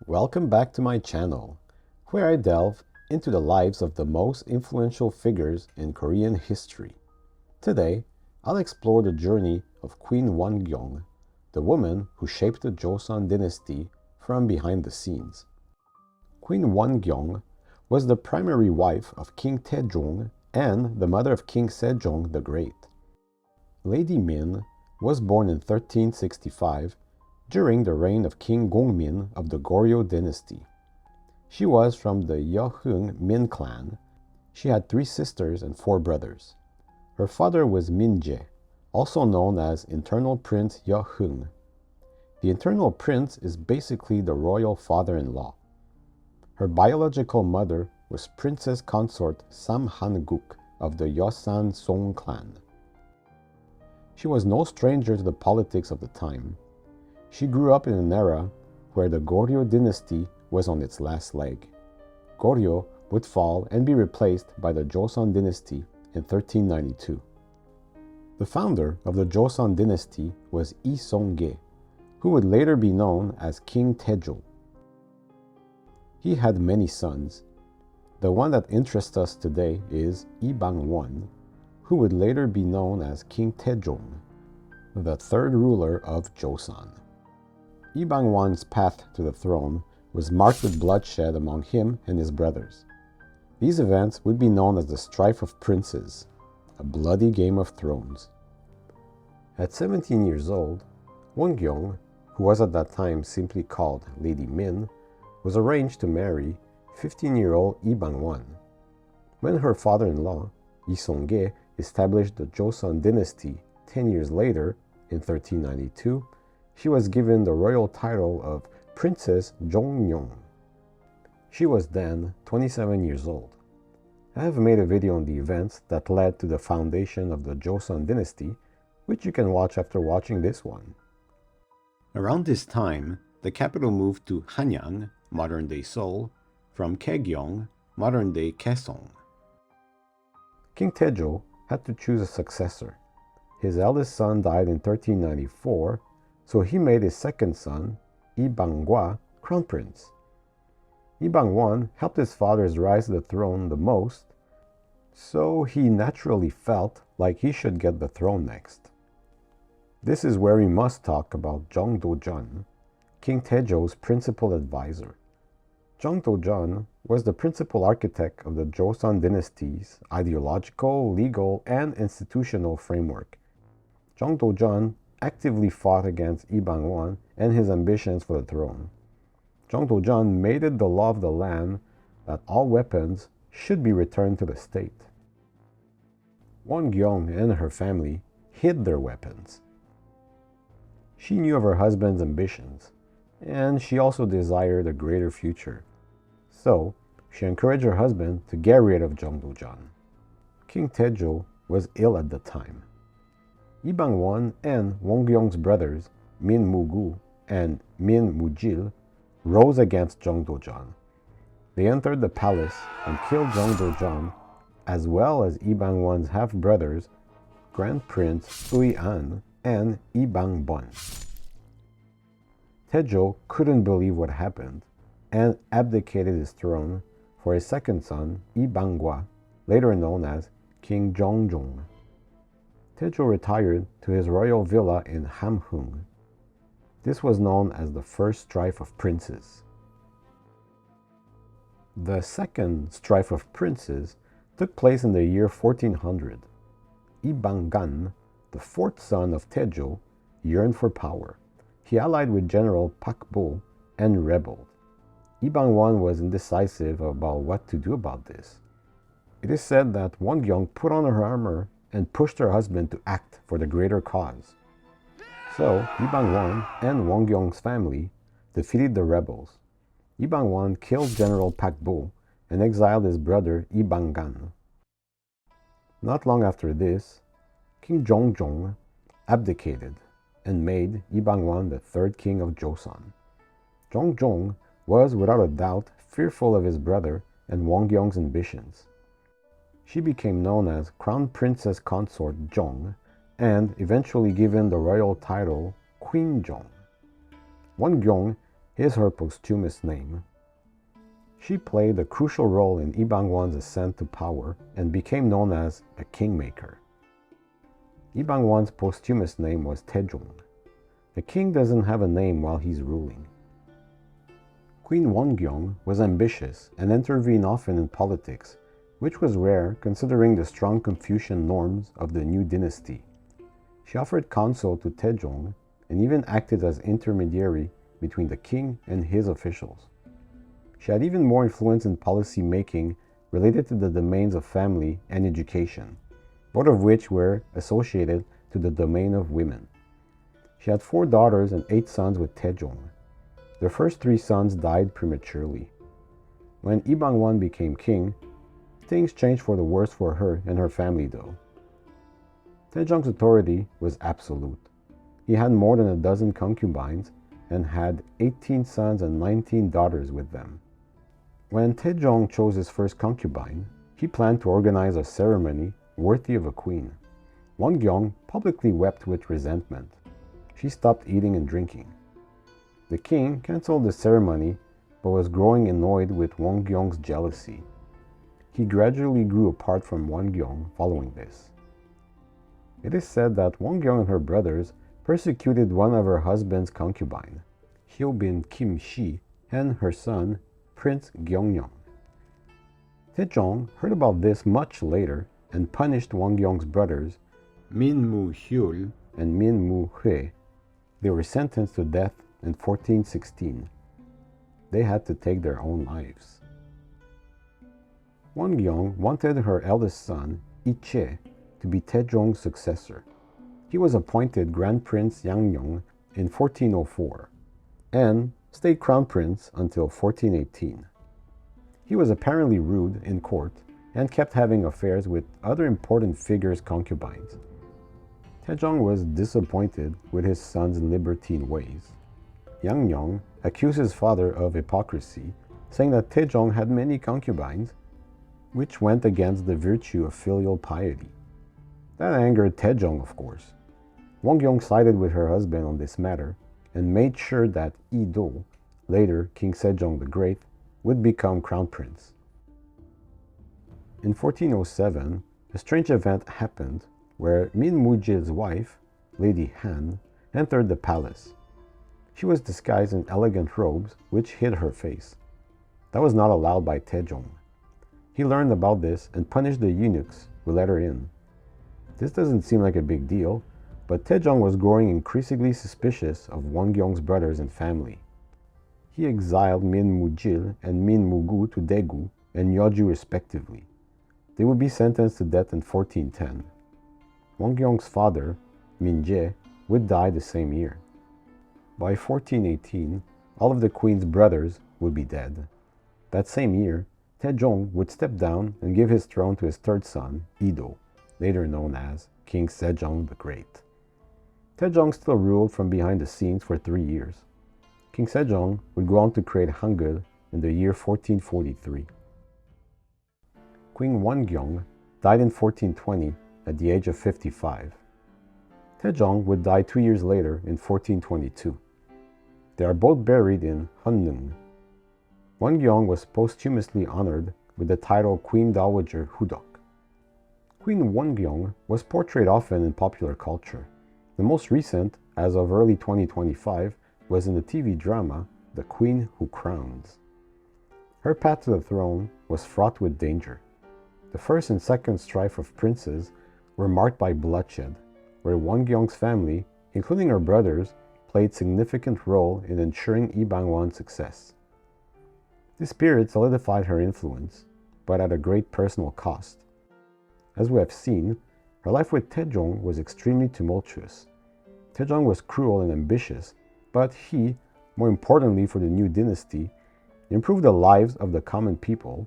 Welcome back to my channel, where I delve into the lives of the most influential figures in Korean history. Today, I'll explore the journey of Queen Wongyeong, the woman who shaped the Joseon dynasty from behind the scenes. Queen Wongyeong was the primary wife of King Taejong and the mother of King Sejong the Great. Lady Min was born in 1365 during the reign of King Gongmin of the Goryeo dynasty. She was from the Yeoheung Min clan. She had 3 sisters and 4 brothers. Her father was Min-jae, also known as Internal Prince Yeoheung. The Internal Prince is basically the royal father-in-law. Her biological mother was Princess Consort Sam Han-guk of the Yeosan Song clan. She was no stranger to the politics of the time. She grew up in an era where the Goryeo dynasty was on its last leg. Goryeo would fall and be replaced by the Joseon dynasty in 1392. The founder of the Joseon dynasty was Lee Song-ge, who would later be known as King Taejong. He had many sons. The one that interests us today is Lee Bang-won, who would later be known as King Taejong, the 3rd ruler of Joseon. Lee Bang-won's path to the throne was marked with bloodshed among him and his brothers. These events would be known as the Strife of Princes, a bloody game of thrones. At 17 years old, Wongyeong, who was at that time simply called Lady Min, was arranged to marry 15-year-old Lee Bang-won. When her father-in-law, Lee Song-ge, established the Joseon dynasty 10 years later, in 1392, she was given the royal title of Princess Gyeongnyeong. She was then 27 years old. I have made a video on the events that led to the foundation of the Joseon dynasty, which you can watch after watching this one. Around this time, the capital moved to Hanyang, modern-day Seoul, from Kaegyeong, modern-day Kaesong. King Taejong had to choose a successor. His eldest son died in 1394, so he made his second son, Lee Bang-gwa, crown prince. Lee Bang-won helped his father's rise to the throne the most, so he naturally felt like he should get the throne next. This is where we must talk about Jeon Do-jeon, King Taejong's principal advisor. Jeon Do-jeon was the principal architect of the Joseon dynasty's ideological, legal, and institutional framework. Jeon Do-jeon actively fought against Lee Bang-won and his ambitions for the throne. Jeon Do-jeon made it the law of the land that all weapons should be returned to the state. Wongyeong and her family hid their weapons. She knew of her husband's ambitions, and she also desired a greater future. So, she encouraged her husband to get rid of Jeon Do-jeon. King Taejong was ill at the time. Lee Bang-won and Wongyeong's brothers, Min Mu-gu and Min Mu-jil, rose against Jeon Do-jeon. They entered the palace and killed Jeon Do-jeon, as well as Lee Bang-won's half-brothers, Grand Prince Uian and Lee Bang-beon. Taejong couldn't believe what happened and abdicated his throne for his second son, Lee Bang-gwa, later known as King Jeongjong. Taejong retired to his royal villa in Hamhung. This was known as the First Strife of Princes. The Second Strife of Princes took place in the year 1400. Lee Bang-gan, the 4th son of Taejong, yearned for power. He allied with General Pak Bo and rebelled. Lee Bang-won was indecisive about what to do about this. It is said that Wongyeong put on her armor and pushed her husband to act for the greater cause. So, Lee Bang-won and Wongyeong's family defeated the rebels. Lee Bang-won killed General Pak Bo and exiled his brother Lee Bang-gan. Not long after this, King Jeongjong abdicated and made Lee Bang-won the 3rd king of Joseon. Jeongjong was without a doubt fearful of his brother and Wongyeong's ambitions. She became known as Crown Princess Consort Jeong and eventually given the royal title Queen Jeong. Wongyeong is her posthumous name. She played a crucial role in Lee Bang-wan's ascent to power and became known as a Kingmaker. Lee Bang-wan's posthumous name was Taejong. The king doesn't have a name while he's ruling. Queen Wongyeong was ambitious and intervened often in politics, which was rare considering the strong Confucian norms of the new dynasty. She offered counsel to Taejong and even acted as intermediary between the king and his officials. She had even more influence in policy making related to the domains of family and education, both of which were associated to the domain of women. She had 4 daughters and 8 sons with Taejong. Their first 3 sons died prematurely. When Lee Bang-wan became king, things changed for the worse for her and her family though. Taejong's authority was absolute. He had more than a dozen concubines and had 18 sons and 19 daughters with them. When Taejong chose his first concubine, he planned to organize a ceremony worthy of a queen. Wongyeong publicly wept with resentment. She stopped eating and drinking. The king cancelled the ceremony but was growing annoyed with Wongyeong's jealousy. He gradually grew apart from Wongyeong following this. It is said that Wongyeong and her brothers persecuted one of her husband's concubine, Hyobin Kim Shi, and her son, Prince Gyeongnyeong. Taejong heard about this much later and punished Wongyeong's brothers, Min Mu-hyul and Min Mu-hoe. They were sentenced to death in 1416. They had to take their own lives. Wongyeong wanted her eldest son, Iche, to be Taejong's successor. He was appointed Grand Prince Yangnyeong in 1404 and stayed crown prince until 1418. He was apparently rude in court and kept having affairs with other important figures' concubines. Taejong was disappointed with his son's libertine ways. Yangnyeong accused his father of hypocrisy, saying that Taejong had many concubines, which went against the virtue of filial piety. That angered Taejong, of course. Wongyeong sided with her husband on this matter and made sure that Yi-do, later King Sejong the Great, would become crown prince. In 1407, a strange event happened where Min Mu-jil's wife, Lady Han, entered the palace. She was disguised in elegant robes which hid her face. That was not allowed by Taejong. He learned about this and punished the eunuchs who let her in. This doesn't seem like a big deal, but Taejong was growing increasingly suspicious of Wongyeong's brothers and family. He exiled Min Mu-jil and Min Mu-gu to Daegu and Yeoju respectively. They would be sentenced to death in 1410. Wongyeong's father, Min Je, would die the same year. By 1418, all of the queen's brothers would be dead. That same year, Taejong would step down and give his throne to his third son, Yi-do, later known as King Sejong the Great. Taejong still ruled from behind the scenes for 3 years. King Sejong would go on to create Hangul in the year 1443. Queen Wongyeong died in 1420 at the age of 55. Taejong would die 2 years later in 1422. They are both buried in Heonneung. Wongyeong was posthumously honored with the title Queen Dowager Hudok. Queen Wongyeong was portrayed often in popular culture. The most recent, as of early 2025, was in the TV drama The Queen Who Crowns. Her path to the throne was fraught with danger. The first and second strife of princes were marked by bloodshed, where Wongyeong's family, including her brothers, played a significant role in ensuring Lee Bang-wan's success. This period solidified her influence, but at a great personal cost. As we have seen, her life with Taejong was extremely tumultuous. Taejong was cruel and ambitious, but he, more importantly for the new dynasty, improved the lives of the common people,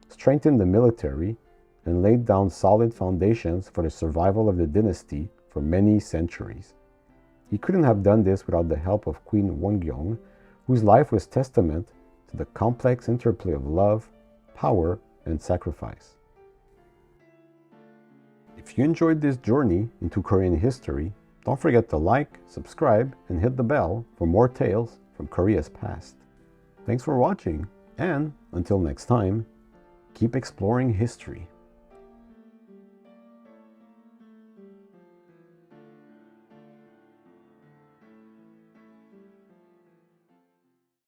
strengthened the military, and laid down solid foundations for the survival of the dynasty for many centuries. He couldn't have done this without the help of Queen Wongyeong, whose life was testament to the complex interplay of love, power, and sacrifice. If you enjoyed this journey into Korean history, don't forget to like, subscribe, and hit the bell for more tales from Korea's past. Thanks for watching, and until next time, keep exploring history.